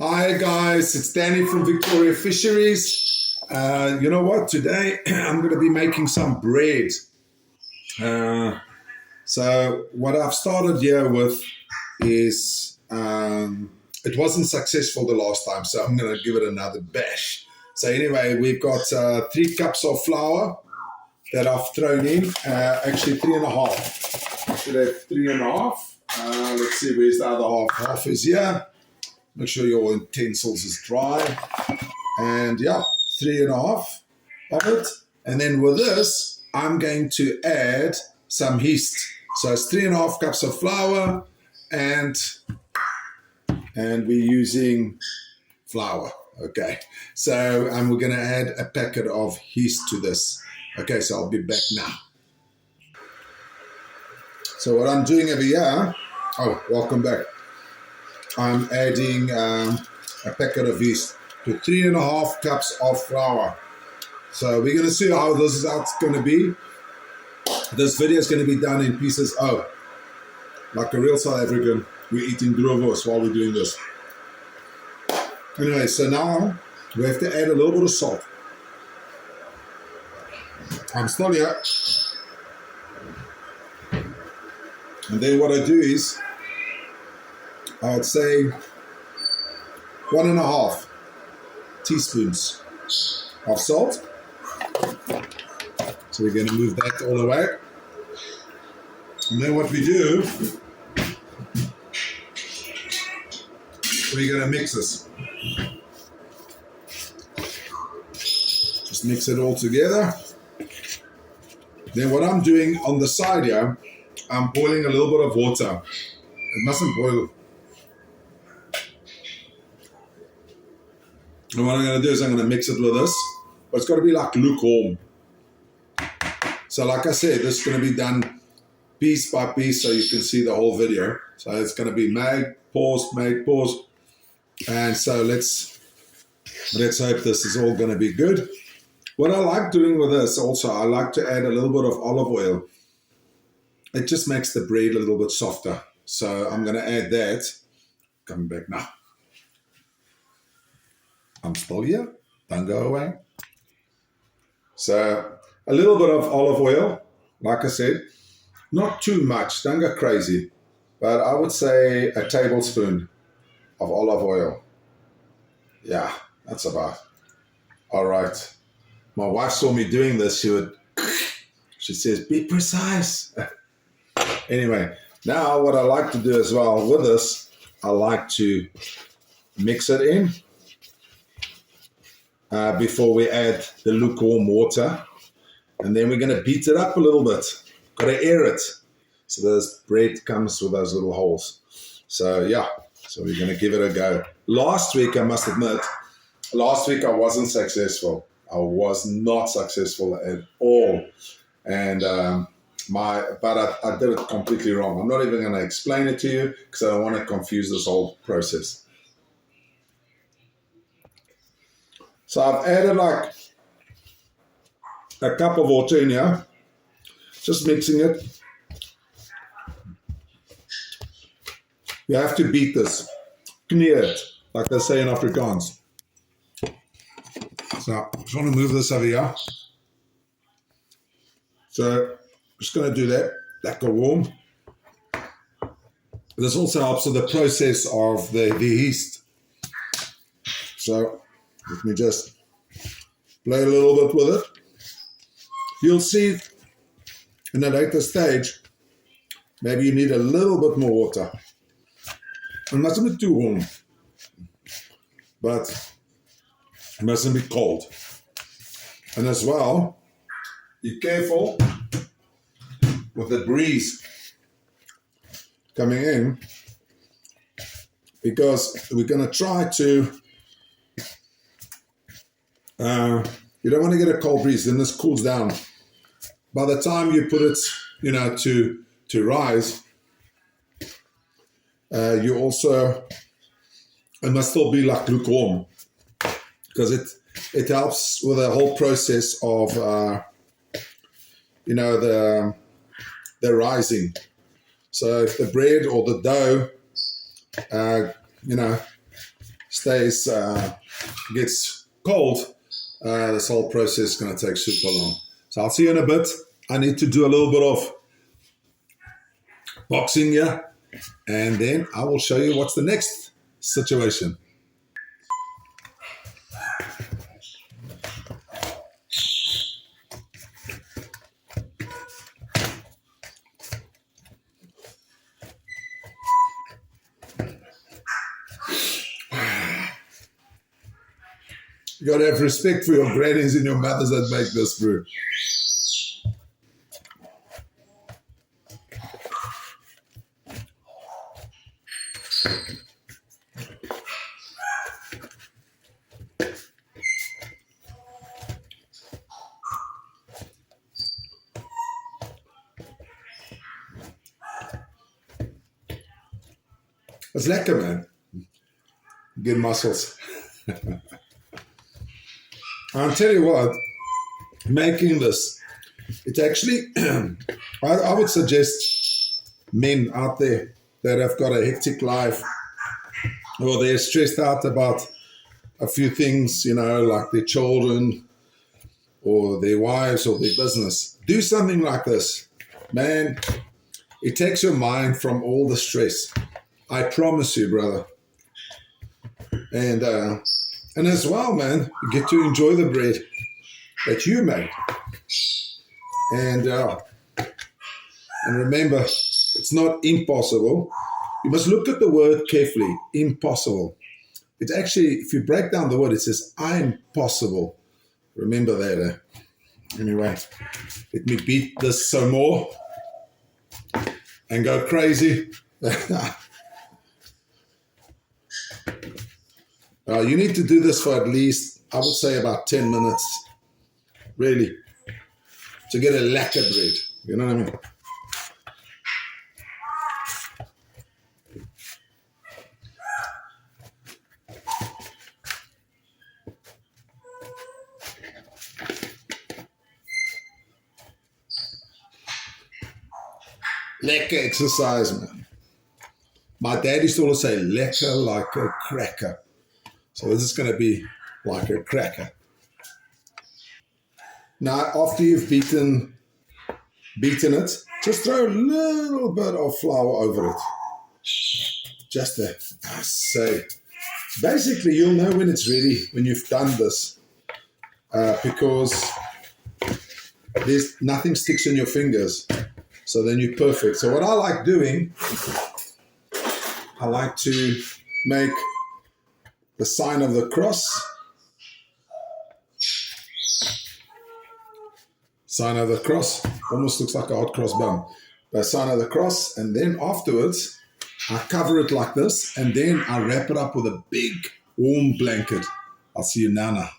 Hi guys, it's Danny from Victoria Fisheries. You know what? Today I'm going to be making some bread. So what I've started here with is it wasn't successful the last time, so I'm going to give it another bash. So anyway, we've got 3 cups of flour that I've thrown in. Actually 3.5. I should have 3.5. Let's see, where's the other half? Half is here. Make sure your utensils is dry. And yeah, 3.5 of it. And then with this, I'm going to add some yeast. So it's 3.5 cups of flour and we're using flour. Okay. So we're going to add a packet of yeast to this. Okay, so I'll be back now. So what I'm doing over here, welcome back. I'm adding a packet of yeast to 3.5 cups of flour. So we're going to see how this is going to be. This video is going to be done in pieces. Like a real South African, we're eating grovos while we're doing this. Anyway, so now we have to add a little bit of salt. I'm still here. And then what I do is, I would say 1.5 teaspoons of salt. So we're going to move that all away. And then what we do, we're going to mix this. Just mix it all together. Then what I'm doing on the side here, I'm boiling a little bit of water. It mustn't boil. And what I'm going to do is I'm going to mix it with this. But it's got to be like lukewarm. So like I said, this is going to be done piece by piece so you can see the whole video. So it's going to be made, pause. And so let's hope this is all going to be good. What I like doing with this also, I like to add a little bit of olive oil. It just makes the bread a little bit softer. So I'm going to add that. Coming back now. I'm still here. Don't go away. So a little bit of olive oil, like I said. Not too much. Don't go crazy. But I would say a tablespoon of olive oil. Yeah, that's about. All right. My wife saw me doing this. She says, be precise. Anyway, now what I like to do as well with this, I like to mix it in before we add the lukewarm water. And then we're going to beat it up a little bit. Got to air it. So this bread comes with those little holes. So yeah, so we're going to give it a go. Last week, I must admit, I wasn't successful. I was not successful at all. And but I did it completely wrong. I'm not even going to explain it to you because I don't want to confuse this whole process. So I've added like a cup of water in here, just mixing it. You have to beat this, knead it, like they say in Afrikaans. So I just want to move this over here. So just going to do that, like a warm. This also helps with the process of the yeast. So let me just play a little bit with it. You'll see in a later stage, maybe you need a little bit more water. It mustn't be too warm, but it mustn't be cold. And as well, be careful with the breeze coming in because we're going to try to, you don't want to get a cold breeze, then this cools down. By the time you put it, to rise, you also, it must still be like lukewarm because it helps with the whole process of, the rising. So if the bread or the dough, gets cold, this whole process is going to take super long. So I'll see you in a bit. I need to do a little bit of boxing here, and then I will show you what's the next situation. You got to have respect for your grannies and your mothers that make this brew. It's lekker, man. Good muscles. I'll tell you what, making this, it's actually, I would suggest men out there that have got a hectic life or they're stressed out about a few things, like their children or their wives or their business. Do something like this. Man, it takes your mind from all the stress. I promise you, brother. And as well, man, you get to enjoy the bread that you made. And remember, it's not impossible. You must look at the word carefully, impossible. It's actually, if you break down the word, it says, I'm possible. Remember that. Anyway, let me beat this some more and go crazy. You need to do this for at least, I would say, about 10 minutes, really, to get a lekker bread. You know what I mean? Lekker exercise, man. My dad used to always say, lekker like a cracker. So this is going to be like a cracker. Now, after you've beaten it, just throw a little bit of flour over it. Just to say. Basically, you'll know when it's ready, when you've done this, because there's nothing sticks in your fingers. So then you're perfect. So what I like doing, I like to make the sign of the cross. Sign of the cross. Almost looks like a hot cross bun. But sign of the cross. And then afterwards, I cover it like this. And then I wrap it up with a big warm blanket. I'll see you now.